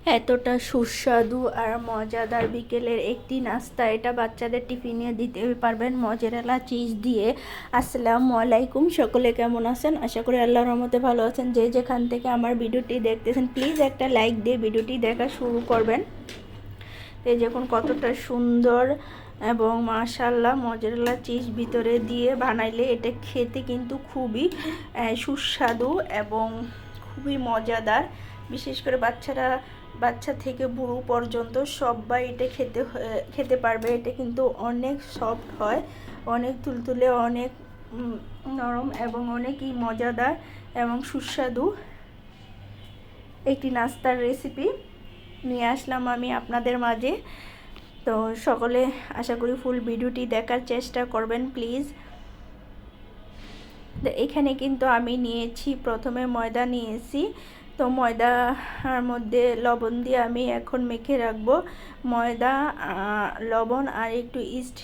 এতটা সুস্বাদু আর মজাদার বিকেলের একটি নাস্তা, এটা বাচ্চাদের টিফিনে দিতে পারবেন মজেরেলা চিজ দিয়ে। আসসালামু আলাইকুম, সকলে কেমন আছেন? আশা করি আল্লাহর রহমতে ভালো আছেন। যে যেখান থেকে আমার ভিডিওটি দেখতেছেন প্লিজ একটা লাইক দিয়ে ভিডিওটি দেখা শুরু করবেন। এই দেখুন কতটা সুন্দর এবং মাশাআল্লাহ মজেরেলা চিজ ভিতরে দিয়ে বানাইলে এটা খেতে কিন্তু খুবই সুস্বাদু এবং খুবই মজাদার। বিশেষ করে বাচ্চা থেকে বুড়ো পর্যন্ত সবাই এটা খেতে পারবে। এটা কিন্তু অনেক সফট হয়, অনেক তুলতুলে, অনেক নরম এবং অনেকই মজাদার এবং সুস্বাদু একটি নাস্তার রেসিপি নিয়ে আসলাম আমি আপনাদের মাঝে। তো সকলে আশা করি ফুল ভিডিওটি দেখার চেষ্টা করবেন প্লিজ। তো এখানে কিন্তু আমি নিয়েছি, প্রথমে ময়দা নিয়েছি। তো ময়দার মধ্যে লবণ দিয়ে আমি এখন মেখে রাখবো। ময়দা, লবণ আর একটু ইস্ট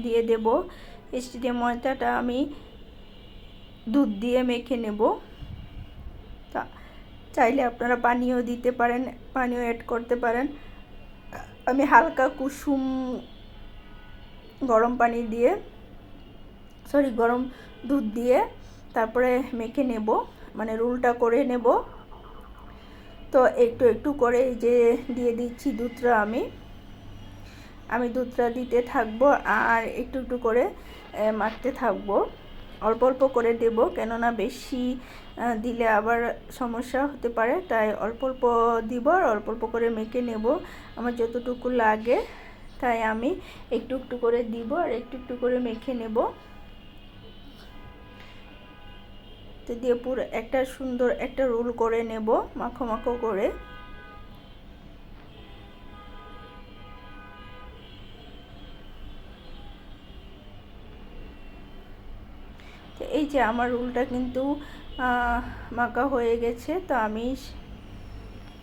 দিয়ে দেব। ইস্ট দিয়ে ময়দাটা আমি দুধ দিয়ে মেখে নেব। তা চাইলে আপনারা পানিও দিতে পারেন, পানিও অ্যাড করতে পারেন। আমি হালকা কুসুম গরম পানি দিয়ে গরম দুধ দিয়ে তারপরে মেখে নেব, মানে রোলটা করে নেব। তো একটু একটু করে যে দিয়ে দিচ্ছি দুধটা, আমি দুধটা দিতে থাকবো আর একটু একটু করে মাখতে থাকবো। অল্প অল্প করে দেব, কেননা বেশি দিলে আবার সমস্যা হতে পারে, তাই অল্প অল্প দিব আর অল্প অল্প করে মেখে নেব। আমার যতটুকু লাগে তাই আমি একটু একটু করে দিব আর একটু একটু করে মেখে নেব। তো দিয়ে পুরো একটা সুন্দর একটা রোল করে নেব, মাখো মাখো করে। তো এই যে আমার রোলটা কিন্তু মাখা হয়ে গেছে। তো আমি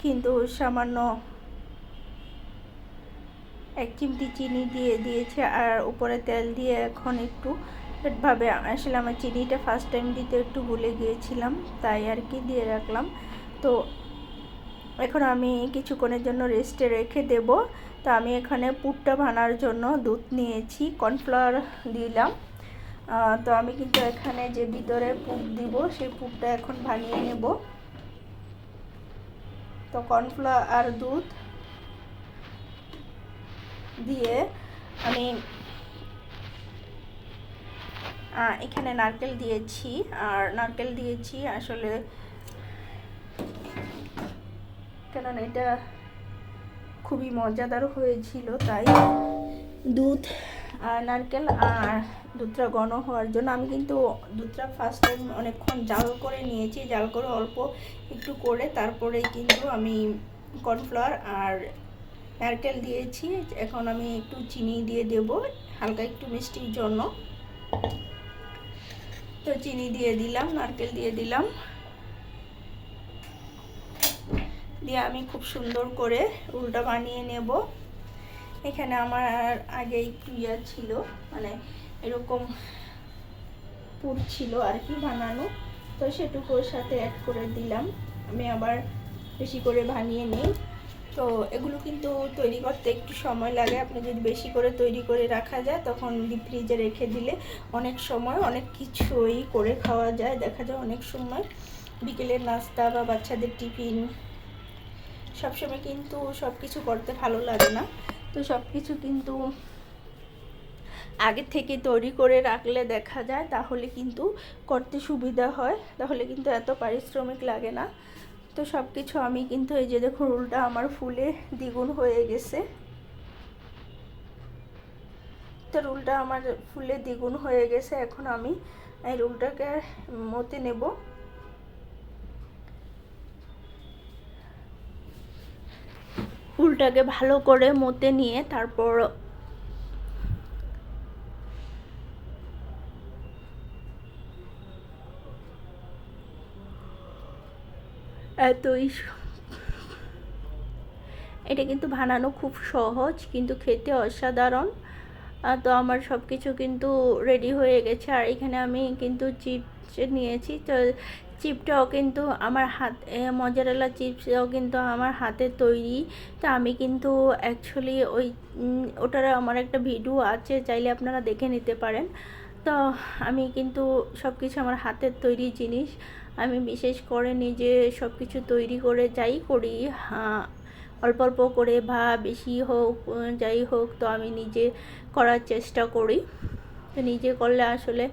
কিন্তু সামান্য 1 চিমটি চিনি দিয়ে দিয়েছি আর উপরে তেল দিয়ে এখন একটু ভাবে, আসলে আমার চিনিটা ফার্স্ট টাইম দিতে একটু ভুলে গিয়েছিলাম, তাই আর কি দিয়ে রাখলাম। তো এখন আমি কিছুক্ষণের জন্য রেস্টে রেখে দেব। তো আমি এখানে পুরটা বানানোর জন্য দুধ নিয়েছি, কর্নফ্লাওয়ার দিলাম। তো আমি কিন্তু এখানে যে ভিতরে পুর দিব সেই পুরটা এখন বানিয়ে নেব। তো কর্নফ্লাওয়ার আর দুধ দিয়ে আমি এখানে নারকেল দিয়েছি, আর নারকেল দিয়েছি আসলে কেননা এটা খুবই মজাদার হয়েছিল, তাই দুধ আর নারকেল আর দুধটা ঘন হওয়ার জন্য আমি কিন্তু দুধটা ফার্স্ট টাইম অনেকক্ষণ জাল করে নিয়েছি। জাল করে অল্প একটু করে তারপরে কিন্তু আমি কর্নফ্লাওয়ার আর নারকেল দিয়েছি। এখন আমি একটু চিনি দিয়ে দেব হালকা একটু মিষ্টির জন্য। তো চিনি দিয়ে দিলাম, নারকেল দিয়ে দিলাম, দিয়ে আমি খুব সুন্দর করে রোলটা বানিয়ে নেব। এখানে আমার আগে একটু ছিল, মানে এরকম পুর ছিল আর কি বানানো, তো সেটুকুর সাথে অ্যাড করে দিলাম। আমি আবার বেশি করে বানিয়ে নিই। তো এগুলো কিন্তু তৈরি করতে একটু সময় লাগে। আপনি যদি বেশি করে তৈরি করে রাখা যায় তখন ডিপ ফ্রিজে রেখে দিলে অনেক সময় অনেক কিছুই করে খাওয়া যায়। দেখা যায় অনেক সময় বিকেলের নাস্তা বা বাচ্চাদের টিফিন সবসময় কিন্তু সব কিছু করতে ভালো লাগে না। তো সব কিছু কিন্তু আগে থেকে তৈরি করে রাখলে দেখা যায় তাহলে কিন্তু করতে সুবিধা হয়, তাহলে কিন্তু এত পারিশ্রমিক লাগে না। তো সব কিছু আমি কিন্তু এই যে দেখুন রোলটা আমার ফুলে দ্বিগুণ হয়ে গেছে। তো রোলটা আমার ফুলে দ্বিগুণ হয়ে গেছে। এখন আমি এই রোলটাকে মতে নেব। রোলটাকে ভালো করে মতে নিয়ে তারপর এটা কিন্তু বানানো খুব সহজ, কিন্তু খেতে অসাধারণ। তো আমার সব কিছু কিন্তু রেডি হয়ে গেছে। আর এখানে আমি কিন্তু চিপস নিয়েছি। তো চিপটাও কিন্তু আমার মজারেলা চিপসটাও কিন্তু আমার হাতে তৈরি। তো আমি কিন্তু অ্যাকচুয়ালি ওটার আমার একটা ভিডিও আছে, চাইলে আপনারা দেখে নিতে পারেন। তো আমি কিন্তু সব কিছু আমার হাতের তৈরি জিনিস আমি বিশেষ করে নিজে সব কিছু তৈরি করে যাই করি, অল্প অল্প করে বা বেশি হোক যাই হোক, তো আমি নিজে করার চেষ্টা করি। তো নিজে করলে আসলে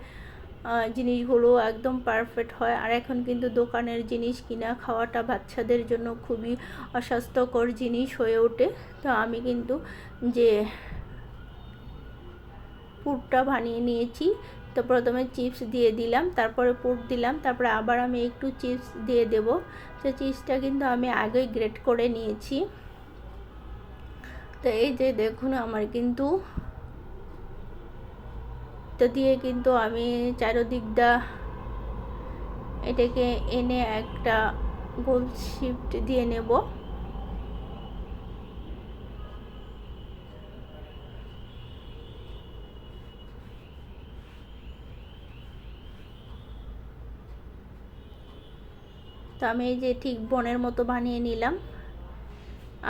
জিনিসগুলো একদম পারফেক্ট হয়। আর এখন কিন্তু দোকানের জিনিস কিনা খাওয়াটা বাচ্চাদের জন্য খুবই অস্বাস্থ্যকর জিনিস হয়ে ওঠে। তো আমি কিন্তু যে পুরটা বানিয়ে নিয়েছি, তো প্রথমে চিপস দিয়ে দিলাম, তারপরে পুর দিলাম, তারপরে আবার আমি একটু চিপস দিয়ে দেব। তো চিপসটা কিন্তু আমি আগেই গ্রেট করে নিয়েছি। তো এই যে দেখুন আমার কিন্তু তো দিয়ে কিন্তু আমি চারদিকটা এটাকে এনে একটা গোল শিফট দিয়ে নেব। তো আমি এই যে ঠিক বনের মতো বানিয়ে নিলাম।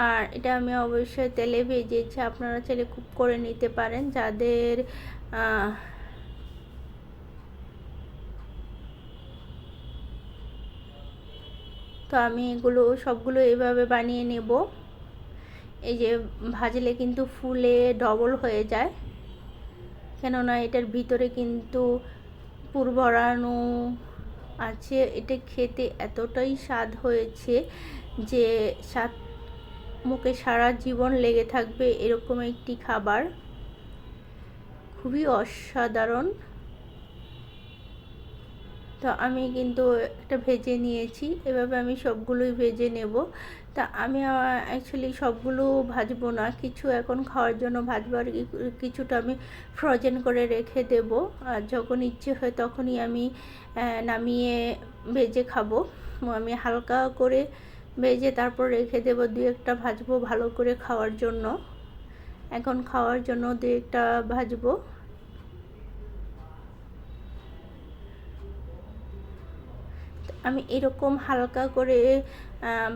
আর এটা আমি অবশ্যই তেলে ভেজেছি, আপনারা চাইলে কুক করে নিতে পারেন যাদের তো আমি এগুলো সবগুলো এভাবে বানিয়ে নেব। এই যে ভাজলে কিন্তু ফুলে ডবল হয়ে যায়, কেননা এটার ভিতরে কিন্তু পুর ভরানো আছে। এটা খেতে এতটাই স্বাদ হয়েছে যে স্বাদ মুখে সারা জীবন লেগে থাকবে, এরকম একটি খাবার, খুবই অসাধারণ। তো আমি কিন্তু একটা ভেজে নিয়েছি, এভাবে আমি সবগুলোই ভেজে নেব। তা আমি অ্যাকচুয়ালি সবগুলো ভাজবো না, কিছু এখন খাওয়ার জন্য ভাজবো, আর কিছুটা আমি ফ্রোজেন করে রেখে দেব। আর যখন ইচ্ছে হয় তখনই আমি নামিয়ে ভেজে খাবো। আমি হালকা করে ভেজে তারপর রেখে দেব, দু একটা ভাজবো ভালো করে খাওয়ার জন্য। এখন খাওয়ার জন্য দু একটা ভাজবো। আমি এরকম হালকা করে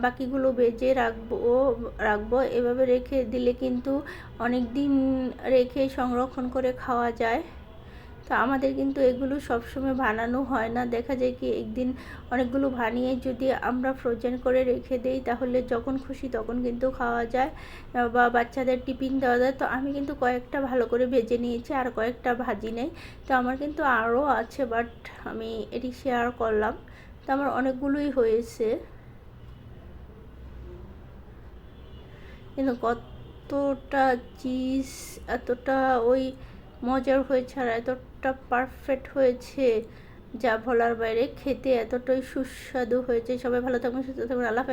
বাকিগুলো ভেজে রাখবো। এভাবে রেখে দিলে কিন্তু অনেক দিন রেখে সংরক্ষণ করে খাওয়া যায়। তো আমাদের কিন্তু এগুলো সবসময় বানানো হয় না, দেখা যায় কি একদিন অনেকগুলো বানিয়ে যদি আমরা ফ্রোজেন করে রেখে দিই তাহলে যখন খুশি তখন কিন্তু খাওয়া যায় বা বাচ্চাদের টিফিন দেওয়া যায়। তো আমি কিন্তু কয়েকটা ভালো করে ভেজে নিয়েছি, আর কয়েকটা ভাজি নেই। তো আমার কিন্তু আরও আছে, বাট আমি এটি শেয়ার করলাম। তো আমার অনেকগুলোই হয়েছে, কিন্তু কতটা চিজ এতটা মজার হয়েছে আর এতটা পারফেক্ট হয়েছে যা বলার বাইরে, খেতে এতটাই সুস্বাদু হয়েছে। সবাই ভালো থাকবেন, সুস্থ থাকবেন, আল্লাহ হাফেজ।